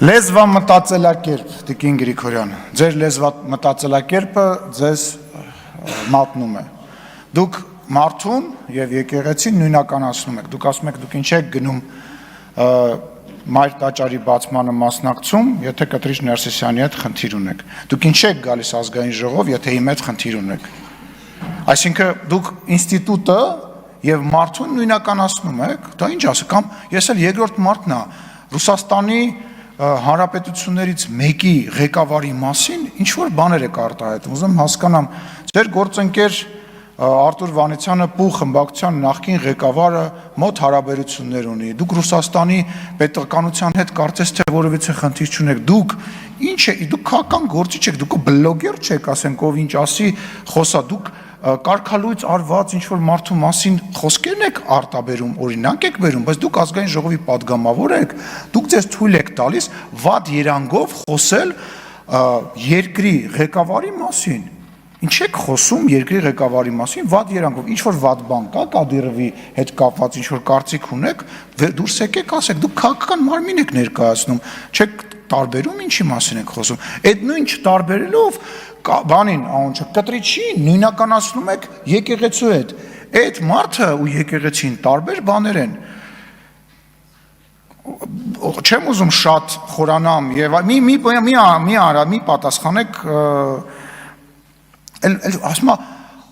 Լեզվա մտածելակերպ, Տիկին Գրիգորյան, ձեր լեզվա մտածելակերպը ձեզ մատնում է։ Դուք մարդուն և եկեղեցին նույնականացնում եք, դուք ասում եք, դուք ինչ եք գնում մայր տաճարի բացմանը մասնակցում, եթե Կտրիչ Ներսիսյանի հետ խնդիր ունեք, դուք ինչ եք գալիս ազգային ժողով, եթե իմ հետ խնդիր ունեք։ Այսինքն դուք ինստիտուտը և մարդուն նույնականացնում եք, դա ինչ ասեք, կամ ես էլ երկրորդ մարդն է, Ռուսաստանի հանրապետություններից մեկի ղեկավարի մասին ինչ-որ բաներ եք արտահայտում, ուզում հասկանամ, ձեր գործընկեր Արտուր Վանեցյանը Պու խմբակցության նախկին ղեկավարը մոտ հարաբերություններ ունի, դուք Ռուսաստանի պետականության հետ կարծես թե որևիցե խնդիր չունեք, դուք ինչ է, դուք քաղաքական գործիչ եք, դուք բլոգեր չեք, ասենք, ով ինչ ասի, խոսա, դուք կարգալույծ արված ինչ-որ մարդու մասին խոսքերն եք արտաբերում, օրինակ եք բերում, բայց դուք ազգային ժողովի պատգամավոր եք, դուք ձեզ թույլ եք տալիս վատ երանգով խոսել երկրի ղեկավարի մասին, ինչ եք խոսում երկրի ղեկավարի մասին, վատ երանգով, ինչ-որ վատ բան կա, Կադիրովի հետ կապված ինչ-որ կարծիք ունեք, դուրս եկեք ասեք, դուք քաղաքական մարմին եք ներկայացնում, չեք տարբերում ինչի մասին եք խոսում, այդ նույն չտարբերելով բանին, անոնչը, Կտրիչին նույնականացնում եք եկեղեցու հետ, այդ մարդը ու եկեղեցին տարբեր բաներ են, չեմ ուզում շատ խորանամ և մի պատասխանեք, ասմա,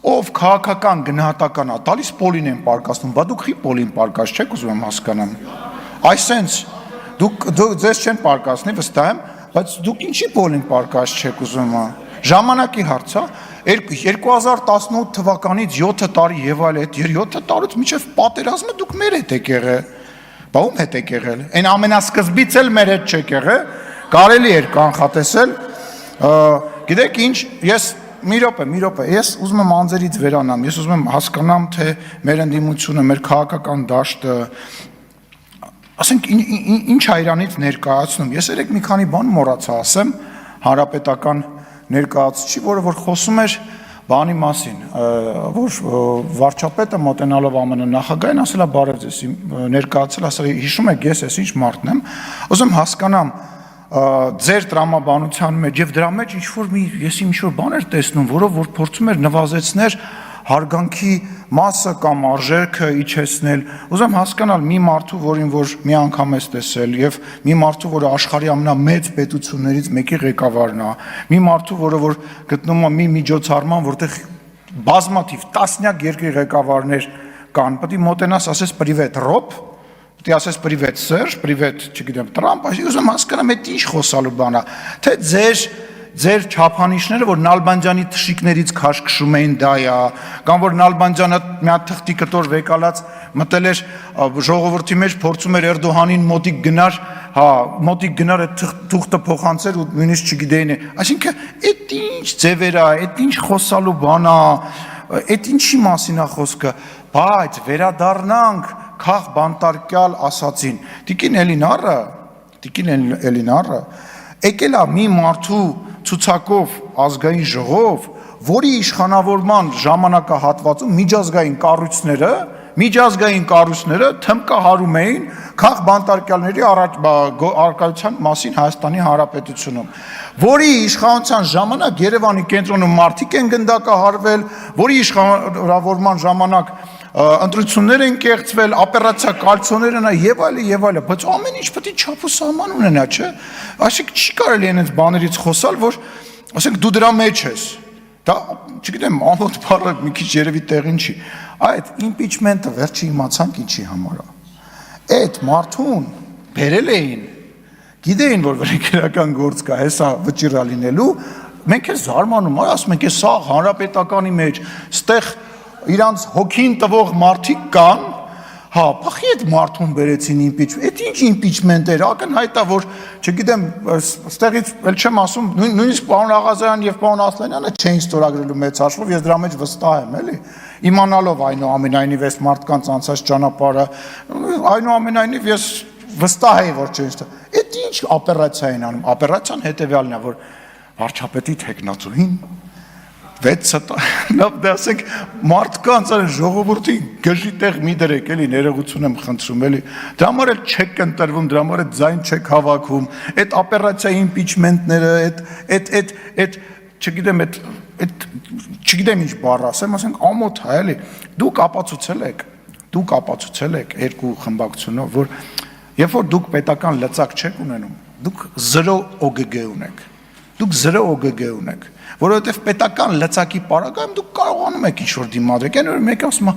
ով քաղաքական գնահատական է, տալիս պոլին են պարկասնում, բա դուք խի պոլին պարկաս չեք ուզում եմ հասկանամ, այսենց, դուք ձեզ չեն պարկասնի, վստահ եմ, բայց դուք ինչի պոլին պարկաս չեք ուզում ժամանակի հարց է, 2018 թվականից 7 տարի և այլ այդ 7 տարուց մինչև պատերազմը դուք մեր հետ եք եղել, բա ում հետ եք եղել, այն ամենասկզբից էլ մեր հետ չեք եղել, կարելի էր կանխատեսել, գիտեք ինչ, ես մի րոպե, ես ուզում եմ անձերից վերանամ, ես ուզում եմ հասկանամ, թե մեր ընդդիմությունը, մեր քաղաքական դաշտը, ասենք ինչ հայրանից ներկայացնում, ես երեք մի քանի բան մոռացա ասեմ, հանրապետական ներկայացուցիչ, որը որ խոսում էր բանի մասին, որ վարչապետը մոտենալով ԱՄՆ նախագահին ասել է բարև ձեզ, ներկայացել, ասել հիշում եք ես ինչ մարդն եմ, ուզում հասկանամ ձեր տրամաբանության մեջ և դրա մեջ ես ինչ-որ բաներ տեսնում, որով որ փորձում էր նվազեցնել հարգանքի մասը կամ արժեքը իջեցնել, ուզում հասկանալ մի մարդու, որին որ մի անգամ ես տեսել և մի մարդու, որը աշխարհի ամենամեծ պետություններից մեկի ղեկավարն է, մի մարդու, որը որ գտնում է մի միջոցառման, որտեղ բազմաթիվ տասնյակ երկրի ղեկավարներ կան, պետք է մոտենաս ասես պրիվետ Ռոբ, պետք է ասես պրիվետ Սերժ, պրիվետ, չգիտեմ, Տրամպ, ուզում հասկանամ այդ ինչ խոսալու բան է, թե ձեր չափանիշները, որ Նալբանդյանի թշիկներից քաշքշում էին դա է, կամ որ Նալբանդյանը մի հատ թղթի կտոր վեկալած մտել էր ժողովրդի մեջ, փորձում էր Էրդողանին մոտիկ գնար այդ թուղթը փոխանցեր ու նույնիսկ չգիտեին է, այսինքն այդ ինչ ձևեր է, այդ ինչ խոսալու բան է, այդ ինչի մասին է խոսքը, բայց վերադառնանք քաղ բանտարկյալ ասացին, Տիկին Էլինարը եկել է մի մարդու ցուցակով ազգային ժողով, որի իշխանավորման ժամանակահատվածում միջազգային կառույցները թմկահարում էին քաղ բանտարկյալների առարկայության մասին Հայաստանի Հանրապետությունում, որի իշխանության ժամանակ Երևանի կենտրոնում մարդիկ են գնդակահարվել, որի իշխանավորման ժամանակ ընտրություններ են կեղծվել, օպերացիա կալցոներ են և այլը, բայց ամեն ինչ պետք է չափ ու սահման ունենա, չէ, այսինքն չի կարելի այնպես բաներից խոսալ, որ ասենք դու դրա մեջ ես, դա չգիտեմ, ամոթ բառը մի քիչ երևի տեղին չի, այդ իմպիչմենտը վերջի իմացանք ինչի համար է, այդ մարդուն բերել էին, գիտեին, որ վերեկերական գործ կա, հեսա վճիռա լինելու, մենք ես զարմանում, ասում ենք, սա հանրապետականի մեջ, ստեղ իրանց հոգին տվող մարդիկ կան, պախի այդ մարդուն բերեցին իմպիչմենտ, այդ ինչ իմպիչմենտ էր, ակնհայտ է, որ, չգիտեմ, ստեղից էլ չեմ ասում, նույնիսկ պարոն Աղազարյան և պարոն Ասլանյանը չէին ստորագրելու մեծ հաշվով, ես դրա մեջ վստահ եմ, էլի, իմանալով այնուամենայնիվ այս մարդկանց անցած ճանապարհը, այնուամենայնիվ ես վստահ էի, որ չէին ստորագրելու, այդ ինչ օպերացիա են անում, օպերացիան հետևյալն է, որ վարչապետի թեկնածուին Լավ դասենք մարդկանց այն ժողովրդի գժի տեղ մի դրեք էլի ներողություն եմ խնդրում էլի դրա համար էլ չեք ընտրվում դրա համար էլ ձայն չեք հավաքում այդ օպերացիայի իմպիչմենտները այդ չգիտեմ չգիտեմ ինչ բառ ասեմ ասենք ամոթ է էլի դուք ապացուցել եք երկու խմբակցությունով որ երբ որ դուք պետական լծակ չեք ունենում դուք 0 OGG ունեք դուք 0 OGG ունեք որովհետև պետական լծակի պարագայում դուք կարողանում եք ինչ-որ դիմադրեք, այն որ մեկը ասում է,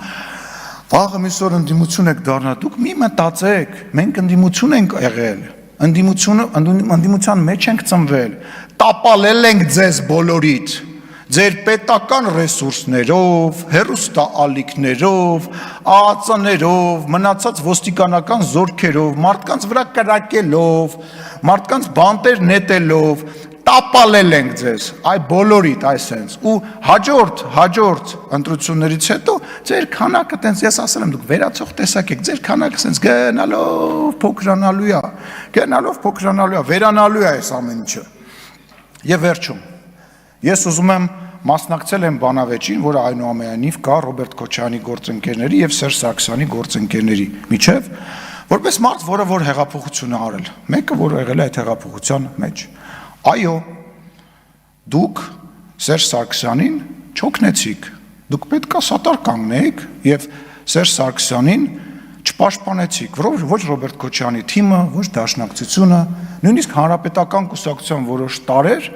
վաղը միսօր ընդդիմություն եք դառնա, դուք մի մտածեք, մենք ընդդիմություն ենք եղել, ընդդիմության մեջ ենք ծնվել, տապալել ենք ձեզ բոլորիդ, ձեր պետական ռեսուրսներով, հեռուստաալիքներով, ԱԱԾ-ներով, մնացած ոստիկանական զորքերով, մարդկանց վրա կրակելով, մարդկանց բանտեր նետելով, տապալել ենք ձեզ, այ բոլորիդ այսենց, ու հաջորդ ընտրություններից հետո ձեր քանակը տենց, ես ասել եմ, դուք վերացող տեսակ եք, ձեր քանակը տենց գնալով փոքրանալու է, վերանալու է այս ամեն ինչը։ Եվ վերջում, ես ուզում եմ մասնակցել եմ բանավեճին, որը այնուամենայնիվ կա Ռոբերտ Քոչարյանի գործընկերների և Սերժ Սարգսյանի գործընկերների միջև, որպես մարդ, որը որ հեղափոխություն է արել, մեկը, որ եղել է այդ հեղափոխության մեջ։ Այո, դուք Սերժ Սարգսյանին չօգնեցիք, դուք պետք է սատար կանգնեիք և Սերժ Սարգսյանին չպաշտպանեցիք, ոչ Ռոբերտ Քոչարյանի թիմը, ոչ Դաշնակցությունը, նույնիսկ Հանրապետական կուսակցության որոշ տարրեր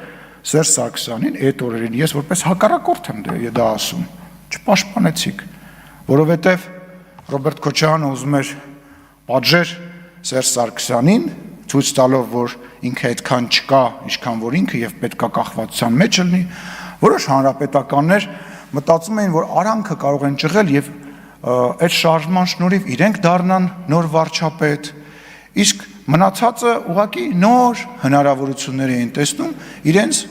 Սերժ Սարգսյանին այդ օրերին ես որպես հակառակորդ եմ դա ասում, չպաշտպանեցիք, որովհետև Ռոբերտ Քոչարյանը ուզում էր պատժեր Սերժ Սարգսյանին, ցույց տալով, որ ինքը այդքան չկա, ինչքան որ ինքը եւ պետքա կախվածության մեջ լինի, որոշ հանրապետականներ մտածում էին, որ արանքը կարող են ճղել եւ այդ շարժման շնորհիվ իրենք դառնան նոր վարչապետ, իսկ մնացածը ուղղակի նոր հնարավորություններ էին տեսնում իրենց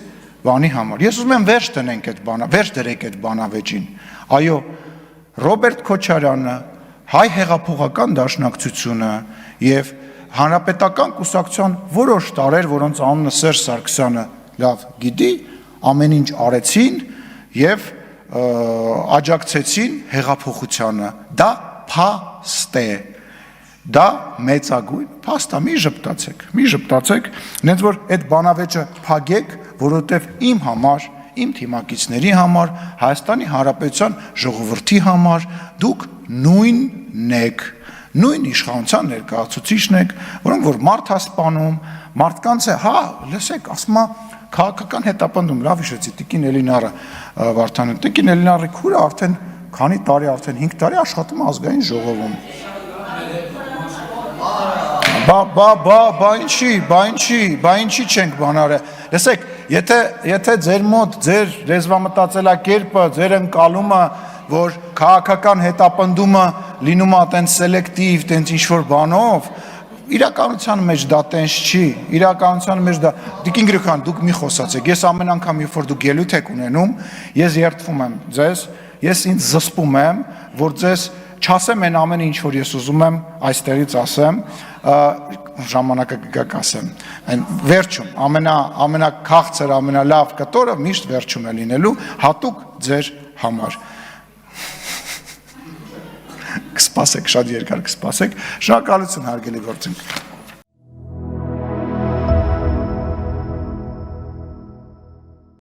բանի համար։ Ես ուզում եմ վերջ դրեք այդ բանավեճին։ Այո, Ռոբերտ Քոչարյանը, հայ հեղափոխական դաշնակցությունը եւ Հանրապետական կուսակցության որոշ տարրեր, որոնց անունը Սերժ Սարգսյանը լավ գիտի, ամեն ինչ արեցին եւ աջակցեցին հեղափոխությանը։ Դա փաստ է։ Դա մեծագույն փաստ է, մի ժպտացեք, նենց որ այդ բանավեճը փակեք, որովհետեւ իմ համար, իմ թիմակիցների համար, Հայաստանի Հանրապետության ժողովրդի համար դուք նույնն եք։ Նույն իշխանության ներկայացուցիչն եք, որոնք որ մարդ հասպանում, մարդկանց է, հա, լսեք, ասում է քաղաքական հետապնդում, լավ հիշեցի, Տիկին Էլինարը Վարդանյան, Տիկին Էլինարի քուրը արդեն քանի տարի, արդեն 5 տարի աշխատում է ազգային ժողովում։ Բա ինչի չենք բանարը։ Լսեք, եթե ձեր մոտ, ձեր լեզվամտածելակերպը, ձեր ընկալումը, որ քաղաքական հետապնդումը լինում է տենց սելեկտիվ, տենց ինչ-որ բանով, իրականության մեջ դա տենց չի, իրականության մեջ դա, Տիկին Գրիգորյան, դուք մի խոսացեք, ես ամեն անգամ, երբ որ դուք ելույթ եք ունենում, ես երդվում եմ ձեզ, ես ինձ զսպում եմ, որ ձեզ չասեմ այն ամենը, ինչ որ ես ուզում եմ այստեղից ասեմ, ժամանակը կգա կասեմ, վերջում, ամենաքաղցր, ամենալավ կտորը միշտ վերջում է լինելու, հատուկ ձեր համար։ Կսպասեք, շատ երկար կսպասեք, շնորհակալություն հարգելի գործընկերներ։